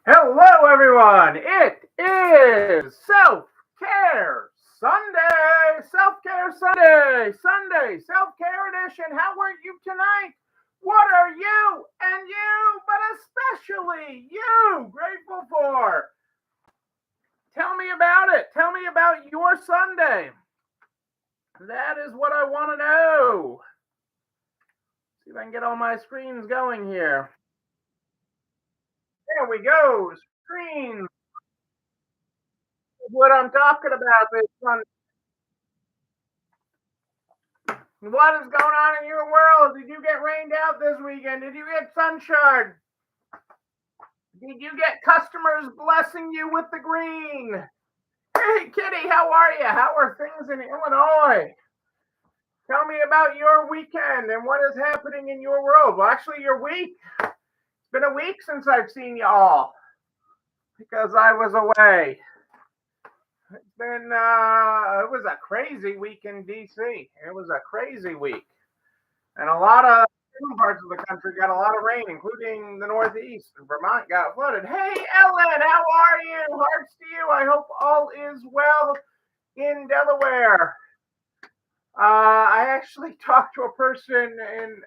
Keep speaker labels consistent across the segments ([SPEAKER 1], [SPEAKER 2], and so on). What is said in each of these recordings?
[SPEAKER 1] Hello, everyone. It is Self Care Sunday. Self Care Sunday. Sunday Self Care Edition. How are you tonight? What are you and you, but especially you, grateful for? Tell me about it. Tell me about your Sunday. That is what I want to know. See if I can get all my screens going here. There we go. Screens. What I'm talking about this Sunday. What is going on in your world? Did you get rained out this weekend? Did you get sunshine? Did you get customers blessing you with the green? Hey, Kitty, how are you? How are things in Illinois? Tell me about your weekend and what is happening in your world. Well, actually, your week. It's been a week since I've seen you all because I was away. It was a crazy week in DC. It was a crazy week. And a lot of different parts of the country got a lot of rain, including the Northeast. And Vermont got flooded. Hey, Ellen, how are you? Hearts to you. I hope all is well in Delaware. I actually talked to a person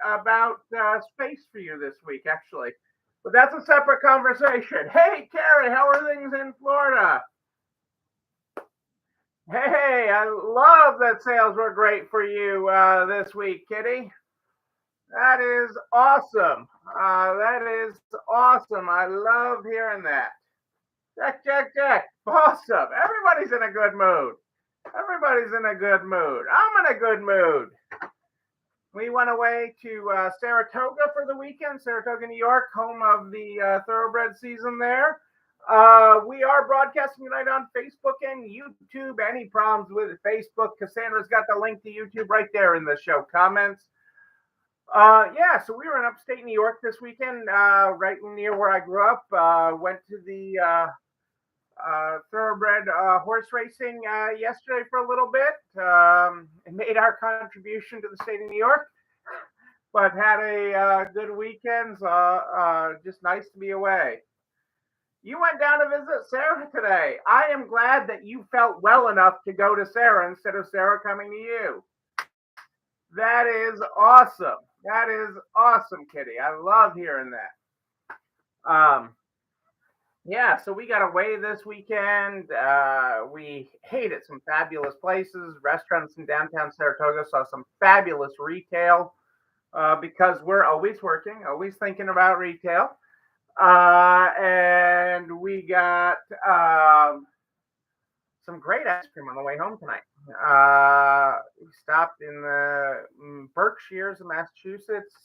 [SPEAKER 1] about space for you this week, actually. But that's a separate conversation. Hey, Carrie, how are things in Florida? Hey, I love that sales were great for you this week, Kitty. That is awesome. That is awesome. I love hearing that. Check, check, check. Awesome. Everybody's in a good mood. Everybody's in a good mood. I'm in a good mood. We went away to Saratoga for the weekend, Saratoga, New York, home of the thoroughbred season there. We are broadcasting tonight on Facebook and YouTube. Any problems with Facebook? Cassandra's got the link to YouTube right there in the show comments. Yeah, so we were in upstate New York this weekend, right near where I grew up. Went to the thoroughbred horse racing yesterday for a little bit. And made our contribution to the state of New York, but had a good weekend. Just nice to be away. You went down to visit Sarah today. I am glad that you felt well enough to go to Sarah instead of Sarah coming to you. That is awesome. That is awesome, Kitty. I love hearing that. Yeah, so we got away this weekend. We ate at some fabulous places, restaurants in downtown Saratoga, saw some fabulous retail because we're always working, always thinking about retail. And we got some great ice cream on the way home tonight. We stopped in the Berkshires of Massachusetts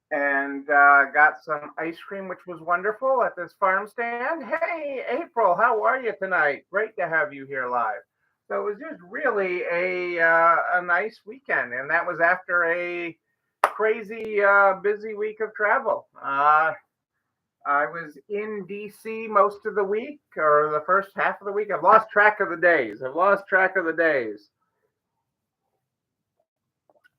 [SPEAKER 1] and got some ice cream, which was wonderful at this farm stand. Hey, April, how are you tonight? Great to have you here live. So it was just really a nice weekend, and that was after a crazy busy week of travel. I was in DC most of the week, or the first half of the week. I've lost track of the days.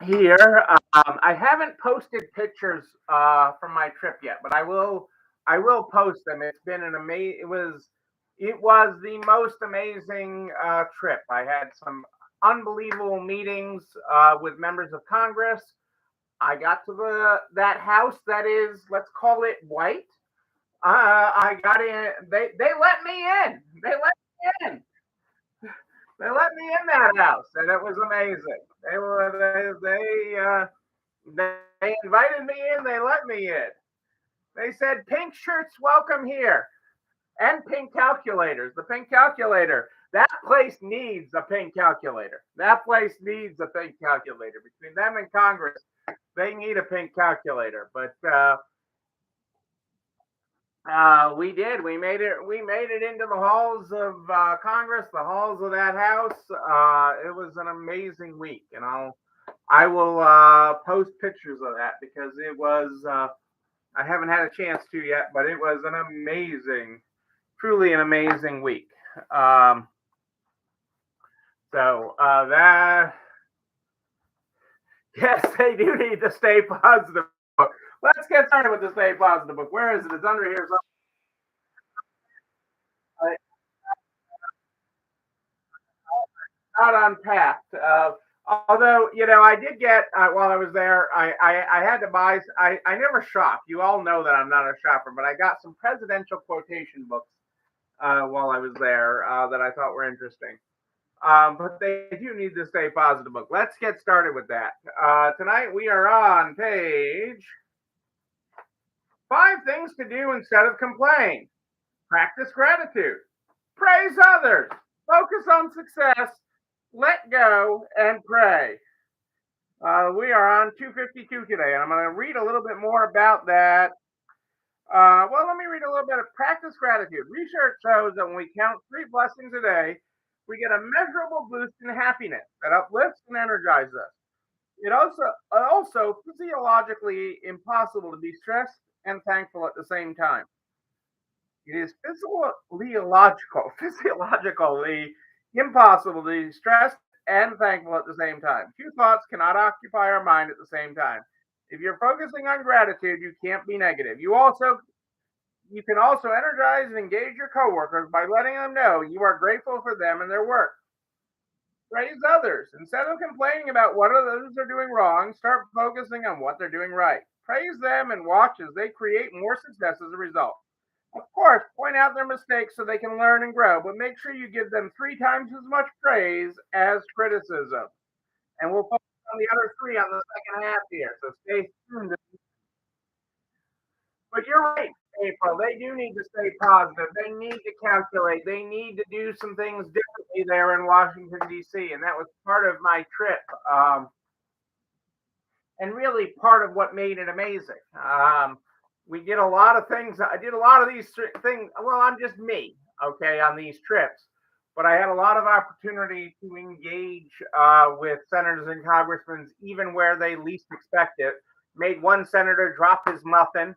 [SPEAKER 1] Here. I haven't posted pictures from my trip yet, but I will. I will post them. It's been an amazing. It was the most amazing trip. I had some unbelievable meetings with members of Congress. I got to that house that is, let's call it white. I got in. They let me in. They let me in that house, and it was amazing. They invited me in. They let me in. They said pink shirts welcome here, and pink calculators. The pink calculator. That place needs a pink calculator. That place needs a pink calculator. Between them and Congress, they need a pink calculator. But we did. We made it. We made it into the halls of Congress, the halls of that house. It was an amazing week, and I will post pictures of that because it was. I haven't had a chance to yet, but it was an amazing, truly an amazing week. So that yes, they do need to stay positive. Let's get started with the stay positive book. Where is it? It's under here. not unpacked. Although, I did get, while I was there, I had to buy, I never shop. You all know that I'm not a shopper, but I got some presidential quotation books while I was there that I thought were interesting. But they do need to stay positive book. Let's get started with that. Tonight we are on page 5 things to do instead of complain. Practice gratitude. Praise others. Focus on success. Let go and pray. We are on 252 today, and I'm going to read a little bit more about that. Well, let me read a little bit of practice gratitude. Research shows that when we count 3 blessings a day, we get a measurable boost in happiness that uplifts and energizes us. It also physiologically impossible to be stressed and thankful at the same time. It is physiologically impossible to be stressed and thankful at the same time. 2 thoughts cannot occupy our mind at the same time. If you're focusing on gratitude, you can't be negative. You can also energize and engage your coworkers by letting them know you are grateful for them and their work. Praise others. Instead of complaining about what others are doing wrong, start focusing on what they're doing right. Praise them and watch as they create more success as a result. Of course, point out their mistakes so they can learn and grow, but make sure you give them 3 times as much praise as criticism. And we'll focus on the other 3 on the second half here, so stay tuned. But you're right, April. They do need to stay positive. They need to calculate. They need to do some things differently there in Washington, D.C. And that was part of my trip. And really part of what made it amazing. We did a lot of things. I did a lot of these things. Well, I'm just me, okay, on these trips. But I had a lot of opportunity to engage with senators and congressmen, even where they least expect it. Made one senator drop his muffin,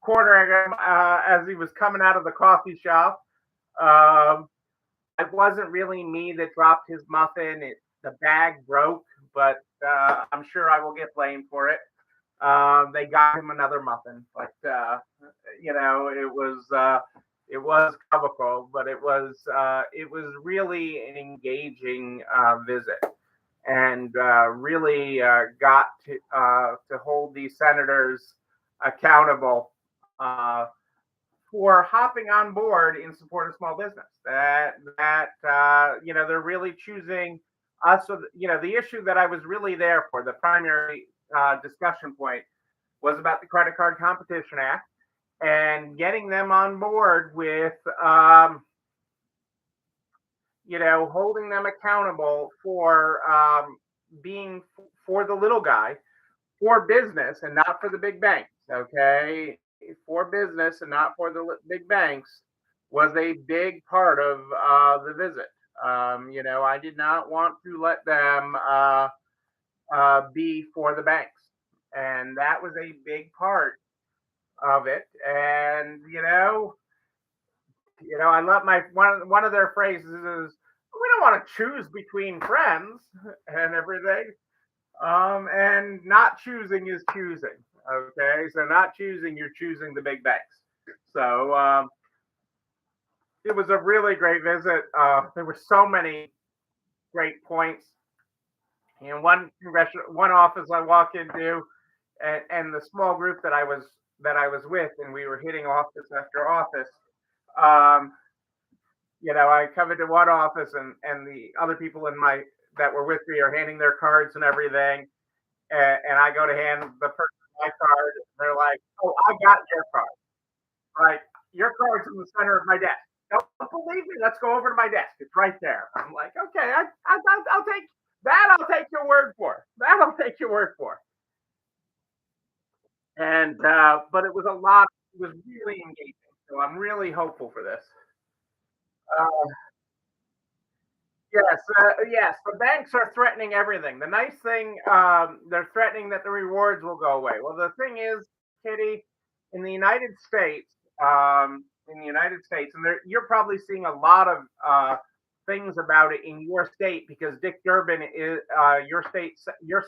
[SPEAKER 1] cornering him as he was coming out of the coffee shop. It wasn't really me that dropped his muffin. The bag broke, but I'm sure I will get blamed for it. They got him another muffin, but it was comical, but it was really an engaging visit, and really got to hold these senators accountable for hopping on board in support of small business. They're really choosing us. So, the issue that I was really there for, the primary discussion point, was about the Credit Card Competition Act and getting them on board with, holding them accountable for being for the little guy, for business and not for the big banks. Okay, for business and not for the big banks was a big part of the visit. I did not want to let them be for the banks, and that was a big part of it. And I love my one of their phrases is, "We don't want to choose between friends and everything." And not choosing is choosing. Okay, so not choosing, you're choosing the big banks. So it was a really great visit. There were so many great points. In one office I walked into, and the small group that I was with, and we were hitting office after office. Um, I covered to one office, and the other people that were with me are handing their cards and everything, and I go to hand the person my card, and they're like, "Oh, I got your card. Right, your card's in the center of my desk. Don't believe me? Let's go over to my desk. It's right there." I'm like, "Okay, I'll take that. I'll take your word for. That I'll take your word for." And but it was a lot. It was really engaging. So I'm really hopeful for this. Uh, yes. The banks are threatening everything. The nice thing, they're threatening that the rewards will go away. Well, the thing is, Kitty, in the United States, and you're probably seeing a lot of things about it in your state because Dick Durbin is your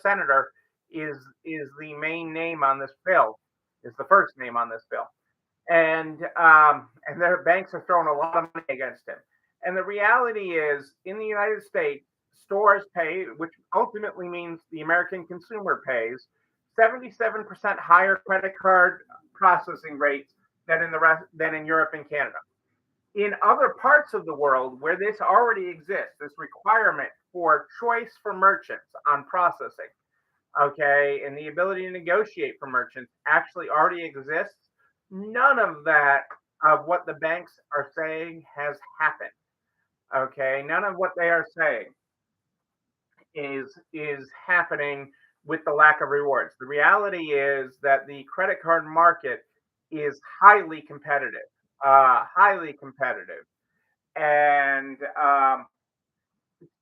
[SPEAKER 1] senator is the main name on this bill, is the first name on this bill, and their banks are throwing a lot of money against him. And the reality is, in the United States, stores pay, which ultimately means the American consumer pays, 77% higher credit card processing rates than in Europe and Canada. In other parts of the world where this already exists, this requirement for choice for merchants on processing, okay, and the ability to negotiate for merchants actually already exists. None of that of what the banks are saying has happened. Okay, none of what they are saying is happening with the lack of rewards. The reality is that the credit card market is highly competitive, and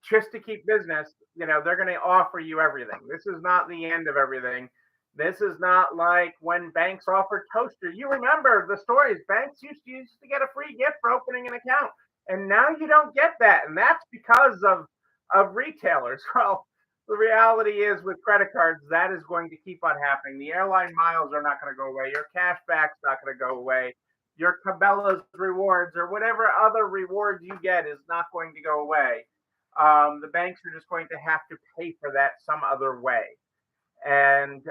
[SPEAKER 1] just to keep business, they're going to offer you everything. This is not the end of everything. This is not like when banks offered Toaster. You remember the stories. Banks used to get a free gift for opening an account, and now you don't get that, and that's because of retailers. Well, the reality is with credit cards, that is going to keep on happening. The airline miles are not going to go away. Your cash back's not going to go away. Your Cabela's rewards or whatever other rewards you get is not going to go away. The banks are just going to have to pay for that some other way. And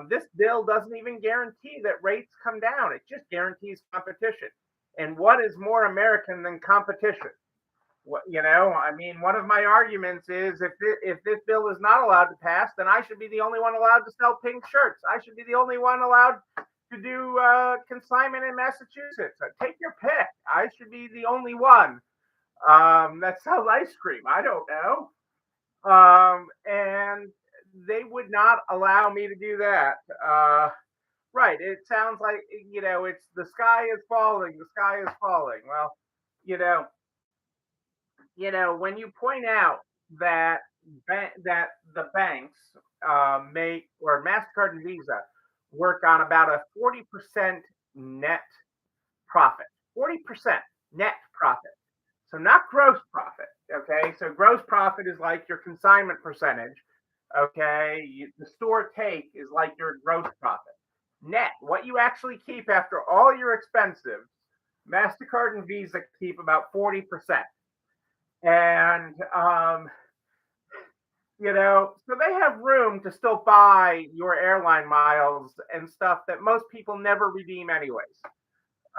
[SPEAKER 1] this bill doesn't even guarantee that rates come down. It just guarantees competition. And what is more American than competition? I mean, one of my arguments is if this bill is not allowed to pass, then I should be the only one allowed to sell pink shirts. I should be the only one allowed to do consignment in Massachusetts. Take your pick. I should be the only one that sells ice cream. I don't know. And they would not allow me to do that. Right. It sounds like, it's the sky is falling. The sky is falling. Well, you know, when you point out that that the banks make or Mastercard and Visa work on about a 40% net profit, 40% net profit. So not gross profit. Okay, so gross profit is like your consignment percentage. Okay, the store take is like your gross profit. Net, what you actually keep after all your expenses, Mastercard and Visa keep about 40%. And so they have room to still buy your airline miles and stuff that most people never redeem anyways.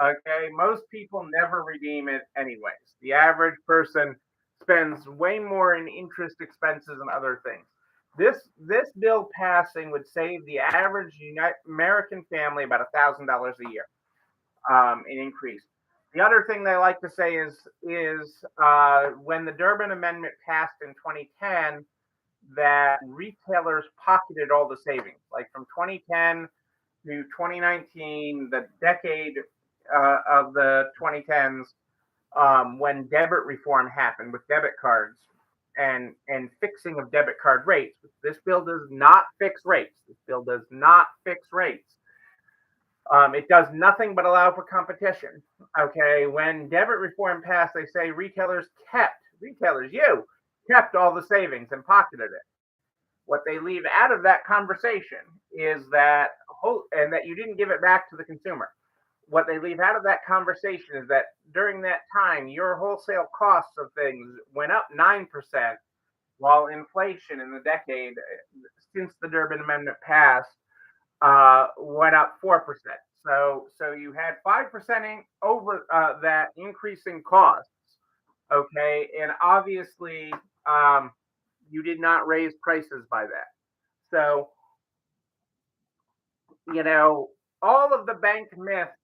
[SPEAKER 1] Okay, most people never redeem it anyways. The average person spends way more in interest expenses and other things. This bill passing would save the average American family about $1,000 a year in increase. The other thing they like to say is when the Durbin Amendment passed in 2010, that retailers pocketed all the savings. Like from 2010 to 2019, the decade of the 2010s, when debit reform happened with debit cards and fixing of debit card rates. This bill does not fix rates. This bill does not fix rates. It does nothing but allow for competition. Okay, when debit reform passed, they say retailers, you kept all the savings and pocketed it. What they leave out of that conversation is that, and that you didn't give it back to the consumer. What they leave out of that conversation is that during that time, your wholesale costs of things went up 9%, while inflation in the decade since the Durbin Amendment passed went up 4%. So you had 5% over that increase in costs. Okay, and obviously you did not raise prices by that. So all of the bank myths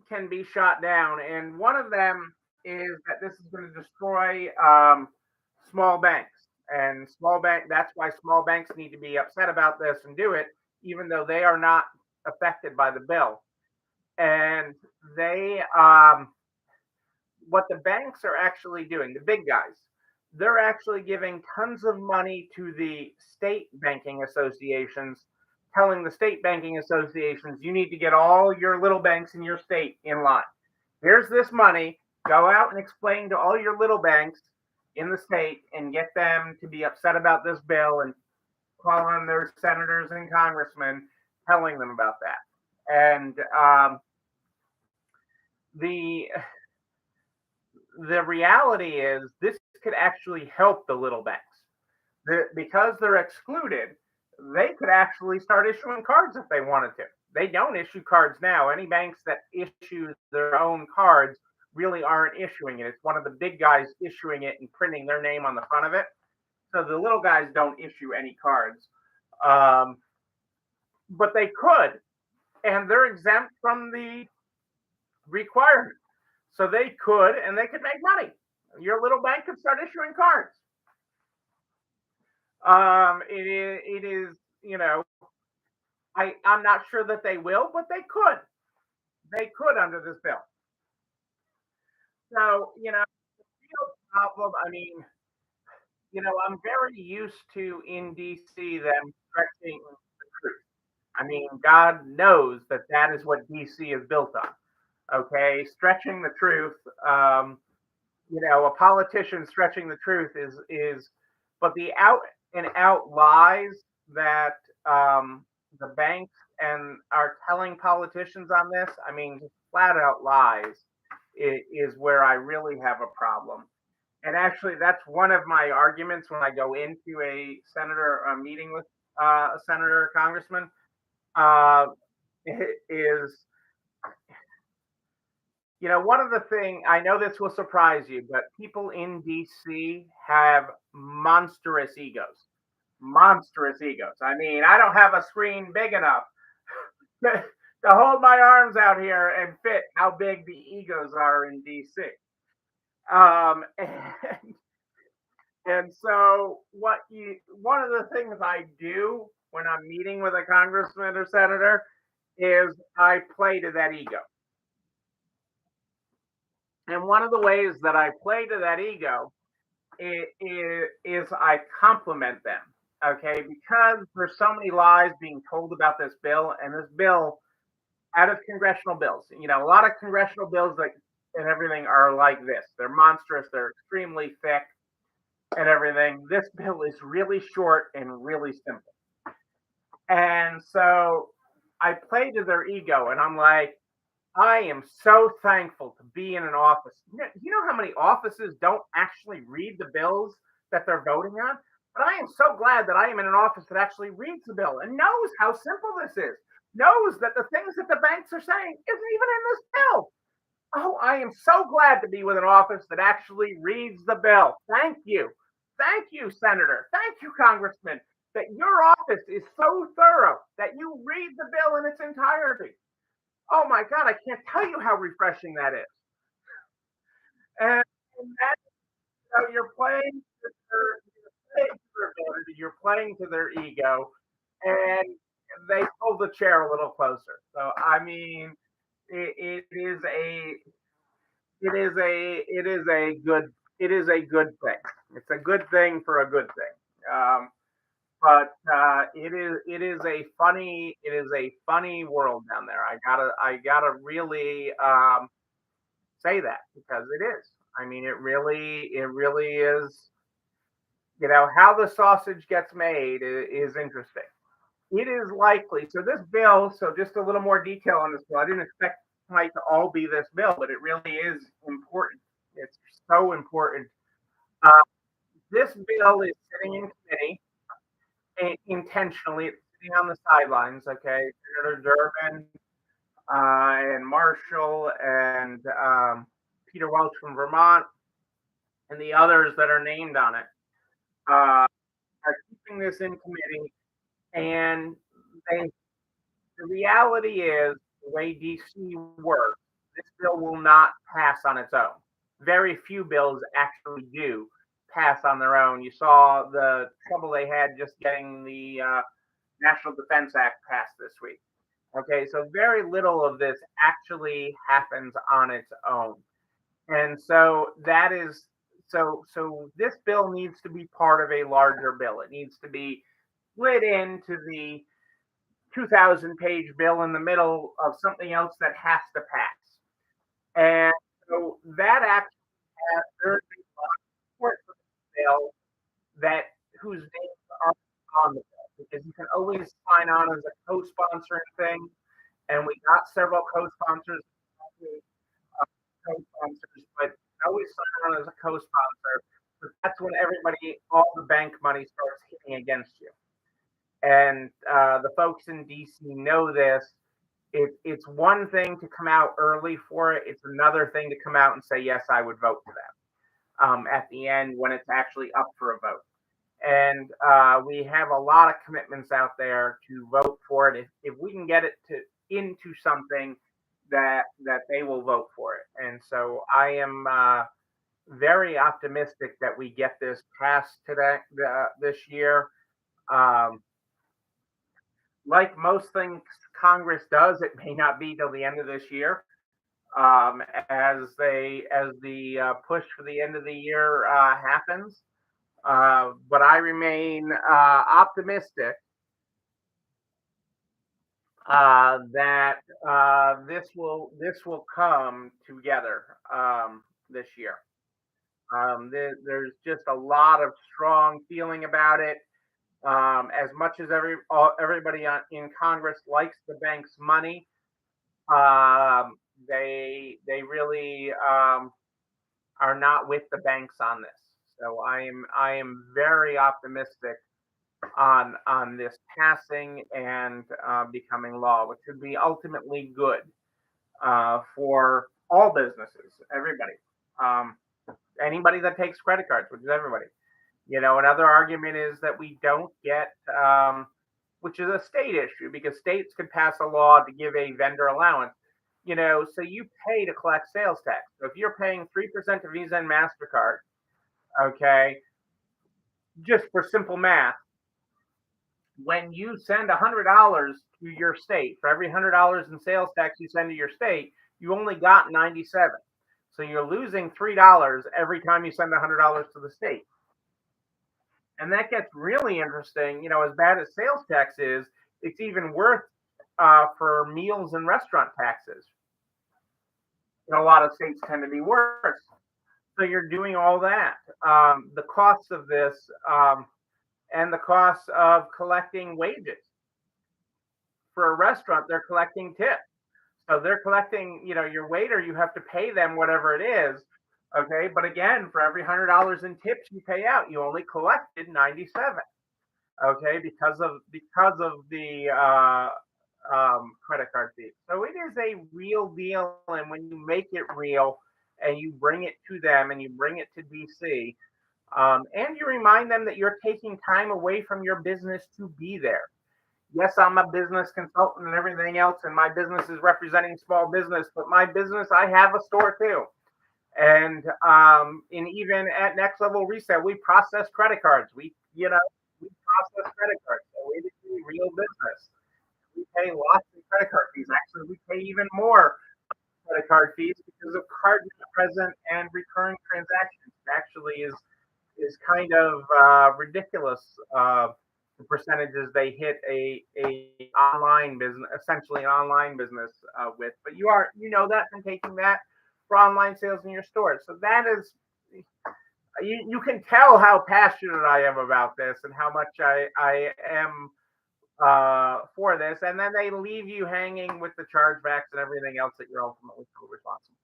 [SPEAKER 1] can be shot down, and one of them is that this is going to destroy small banks. And that's why small banks need to be upset about this and do it, even though they are not affected by the bill. And what the banks are actually doing, the big guys, they're actually giving tons of money to the state banking associations, telling the state banking associations, you need to get all your little banks in your state in line. Here's this money. Go out and explain to all your little banks in the state and get them to be upset about this bill and call on their senators and congressmen telling them about that. And the reality is this could actually help the little banks. Because they're excluded, they could actually start issuing cards if they wanted to. They don't issue cards now. Any banks that issue their own cards really aren't issuing it. It's one of the big guys issuing it and printing their name on the front of it. So the little guys don't issue any cards. Um, but they could, and they're exempt from the requirement. So they could, and they could make money. Your little bank could start issuing cards. It is, I'm not sure that they will, but they could. They could under this bill. So, real problem. I mean, I'm very used to in DC them stretching the truth. I mean, God knows that that is what DC is built on. Okay, stretching the truth. A politician stretching the truth is, but the out and out lies that the banks and are telling politicians on this. I mean, just flat out lies is where I really have a problem. And actually, that's one of my arguments when I go into a senator a meeting with a senator or congressman uh, is one of the thing I know this will surprise you, but people in DC have monstrous egos. Monstrous egos. I mean, I don't have a screen big enough to hold my arms out here and fit how big the egos are in DC. And so one of the things I do when I'm meeting with a congressman or senator is I play to that ego. And one of the ways that I play to that ego is I compliment them. Okay, because there's so many lies being told about this bill, and this bill, out of congressional bills, a lot of congressional bills and everything are like this. They're monstrous. They're extremely thick and everything. This bill is really short and really simple. And so I play to their ego, and I'm like, I am so thankful to be in an office. You know how many offices don't actually read the bills that they're voting on? But I am so glad that I am in an office that actually reads the bill and knows how simple this is, knows that the things that the banks are saying isn't even in this bill. Oh, I am so glad to be with an office that actually reads the bill. Thank you. Thank you, Senator. Thank you, Congressman, that your office is so thorough that you read the bill in its entirety. Oh my God, I can't tell you how refreshing that is. And that, you're playing to their ability, you're playing to their ego, and they pull the chair a little closer. So I mean, it is a good thing. It's a good thing for a good thing. But it is a funny world down there. I gotta really say that because it is. I mean, it really is. How the sausage gets made is interesting. It is likely. So this bill. So just a little more detail on this bill. I didn't expect it might to all be this bill, but it really is important. It's so important. Uh, this bill is sitting in committee intentionally. It's sitting on the sidelines. Okay, Senator Durbin and Marshall and Peter Welch from Vermont and the others that are named on it are keeping this in committee. And they, the reality is, the way DC works, this bill will not pass on its own. Very few bills actually do pass on their own. You saw the trouble they had just getting the National Defense Act passed this week. Okay, so very little of this actually happens on its own. And so that is so this bill needs to be part of a larger bill. It needs to be split into the 2,000-page bill in the middle of something else that has to pass. And so that actually has very support for the bill that whose names are on the bill because you can always sign on as a co-sponsoring thing, and we got several co-sponsors, but always sign on as a co-sponsor. But that's when all the bank money starts hitting against you. And the folks in DC know this. It's one thing to come out early for it. It's another thing to come out and say, yes, I would vote for that at the end when it's actually up for a vote. And we have a lot of commitments out there to vote for it. If we can get it into something that they will vote for it. And so I am very optimistic that we get this passed today this year. Um, like most things Congress does, it may not be till the end of this year. As the push for the end of the year happens, but I remain optimistic that this will come together this year. There's just a lot of strong feeling about it. As much as everybody in Congress likes the bank's money, they really are not with the banks on this. So I am very optimistic on this passing and becoming law, which would be ultimately good for all businesses, everybody, anybody that takes credit cards, which is everybody. Another argument is that we don't get, which is a state issue, because states could pass a law to give a vendor allowance. So you pay to collect sales tax. So if you're paying 3% to Visa and MasterCard, okay, just for simple math, when you send $100 to your state, for every $100 in sales tax you send to your state, you only got 97. So you're losing $3 every time you send $100 to the state. And that gets really interesting. As bad as sales tax is, it's even worse for meals and restaurant taxes. A lot of states tend to be worse. So you're doing all that. The costs of this and the costs of collecting wages. For a restaurant, they're collecting tips. So they're collecting, your waiter, you have to pay them whatever it is. Okay. But again, for every $100 in tips you pay out, you only collected 97. Okay. Because of the credit card fee. So it is a real deal. And when you make it real and you bring it to them and you bring it to DC, and you remind them that you're taking time away from your business to be there. Yes, I'm a business consultant and everything else, and my business is representing small business, but my business, I have a store too. And even at Next Level Reset, we process credit cards. We process credit cards. So it is real business. We pay lots of credit card fees. Actually, we pay even more credit card fees because of card not present and recurring transactions. It actually is kind of ridiculous. The percentages they hit a online business, essentially an online business with. But you know that from taking that for online sales in your stores. So that is, you can tell how passionate I am about this and how much I am for this. And then they leave you hanging with the chargebacks and everything else that you're ultimately responsible.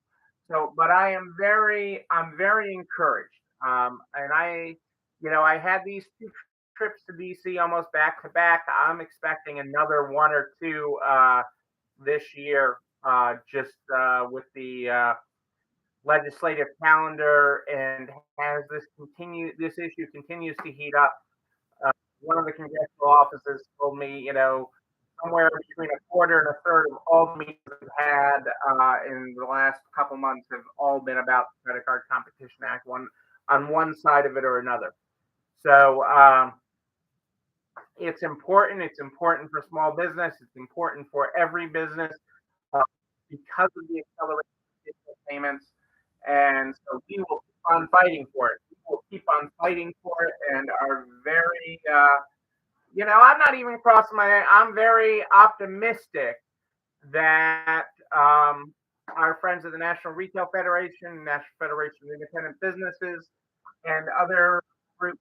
[SPEAKER 1] So, but I'm very encouraged. And I had these two trips to DC almost back to back. I'm expecting another one or two this year, just with the legislative calendar, and as this issue continues to heat up. One of the congressional offices told me, somewhere between a quarter and a third of all the meetings we've had in the last couple months have all been about the Credit Card Competition Act, on one side of it or another. So it's important. It's important for small business. It's important for every business because of the acceleration of digital payments. And so we will keep on fighting for it. We will keep on fighting for it, and are very, I'm not even crossing I'm very optimistic that our friends at the National Retail Federation, National Federation of Independent Businesses, and other groups,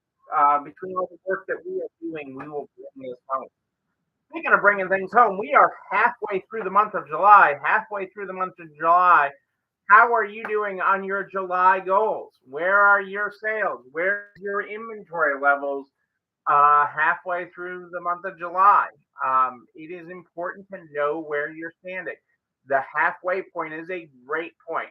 [SPEAKER 1] between all the work that we are doing, we will bring this home. Speaking of bringing things home, we are halfway through the month of July. How are you doing on your July goals? Where are your sales? Where's your inventory levels halfway through the month of July? It is important to know where you're standing. The halfway point is a great point.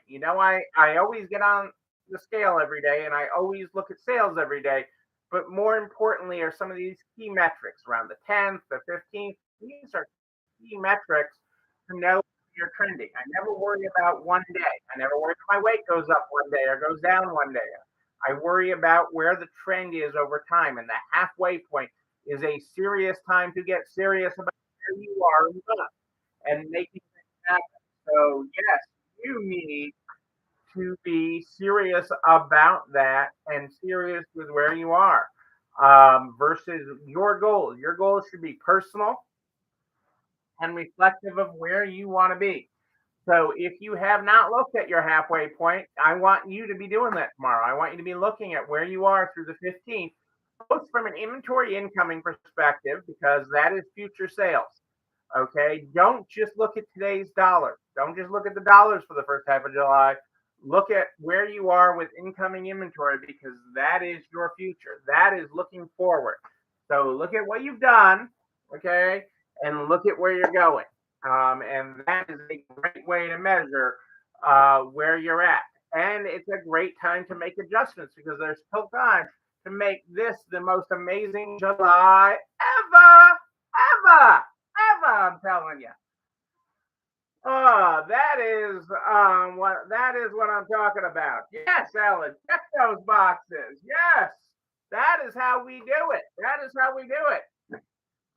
[SPEAKER 1] I always get on the scale every day and I always look at sales every day. But more importantly, are some of these key metrics around the 10th, the 15th. These are key metrics to know you're trending. I never worry about one day. I never worry if my weight goes up one day or goes down one day. I worry about where the trend is over time. And the halfway point is a serious time to get serious about where you are in the month and making things happen. So, yes, you need to be serious about that and serious with where you are versus your goals. Your goals should be personal and reflective of where you want to be. So if you have not looked at your halfway point, I want you to be doing that tomorrow. I want you to be looking at where you are through the 15th, both from an inventory incoming perspective, because that is future sales. Okay. Don't just look at today's dollars. Don't just look at the dollars for the first half of July. Look at where you are with incoming inventory because that is your future. That is looking forward. So look at what you've done. Okay. And look at where you're going. And that is a great way to measure where you're at. And it's a great time to make adjustments because there's still time to make this the most amazing July ever. I'm telling you. Oh, that is what I'm talking about. Yes, Ellen, check those boxes. Yes, that is how we do it. That is how we do it.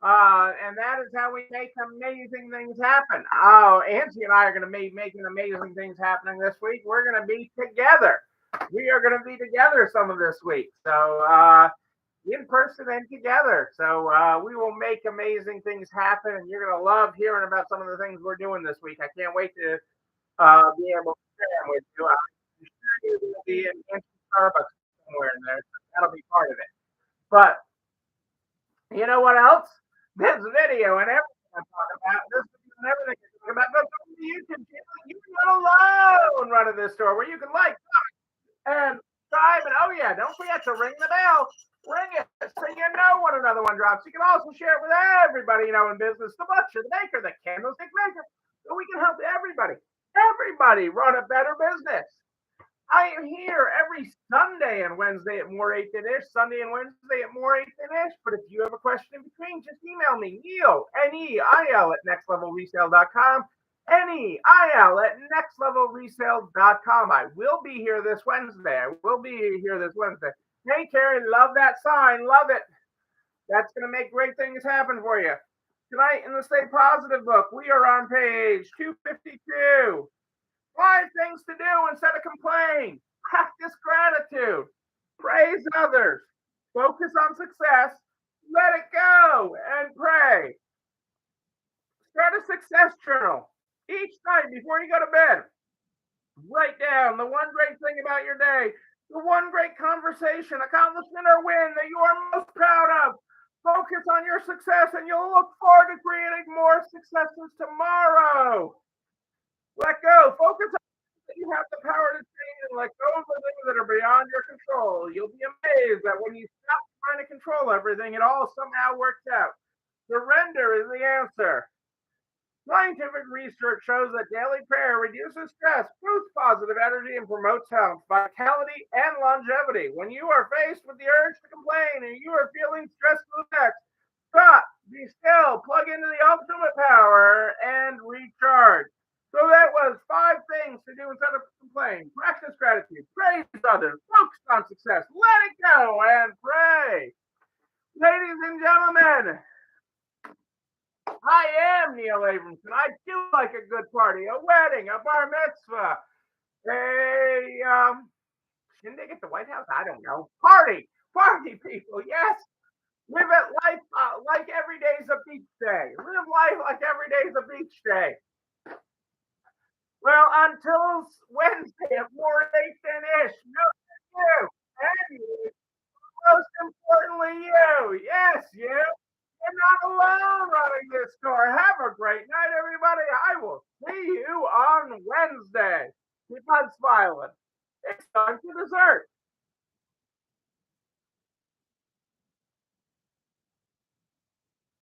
[SPEAKER 1] And that is how we make amazing things happen. Oh, Angie and I are going to be making amazing things happening this week. We're going to be together. We are going to be together some of this week. So in person and together. So we will make amazing things happen, and you're going to love hearing about some of the things we're doing this week. I can't wait to be able to share them with you. I'm sure you're going to be in Starbucks somewhere in there. So that'll be part of it. But you know what else? This video and everything I'm talking about, this video and everything I'm talking about, goes on the YouTube channel. You're not alone running this store where you can like and subscribe. And oh, yeah, don't forget to ring the bell. Ring it so you know when another one drops. You can also share it with everybody you know in business, the butcher, the baker, the candlestick maker, so we can help everybody run a better business. I am here every Sunday and Wednesday at More 8 Than Ish, Sunday and Wednesday at More 8 Than Ish. But if you have a question in between, just email me, Neil, Neil, at nextlevelresale.com. Neil at nextlevelresale.com. I will be here this Wednesday. Hey, Terry, love that sign. Love it. That's going to make great things happen for you. Tonight in the Stay Positive book, we are on page 252. 5 things to do instead of complain. Practice gratitude. Praise others. Focus on success. Let it go and pray. Start a success journal. Each night before you go to bed, write down the one great thing about your day, the one great conversation, accomplishment, or win that you are most proud of. Focus on your success and you'll look forward to creating more successes tomorrow. Let go. Focus on that you have the power to change and let go of the things that are beyond your control. You'll be amazed that when you stop trying to control everything, it all somehow works out. Surrender is the answer. Scientific research shows that daily prayer reduces stress, boosts positive energy, and promotes health, vitality, and longevity. When you are faced with the urge to complain and you are feeling stressed to the max, stop, be still, plug into the ultimate power, and recharge. So that was 5 things to do instead of complain. Practice gratitude, praise others, focus on success, let it go, and pray. Ladies and gentlemen, I am Neil Abramson. I do like a good party, a wedding, a bar mitzvah, a shindig at the White House. I don't know. Party, people. Yes, live it life like every day is a beach day. Live life like every day is a beach day. Well, until Wednesday at More 8 Than Ish. No, you and you. Most importantly, you. Yes, you. You're not alone running this store. Have a great night, everybody. I will see you on Wednesday. Keep on smiling. It's time for dessert.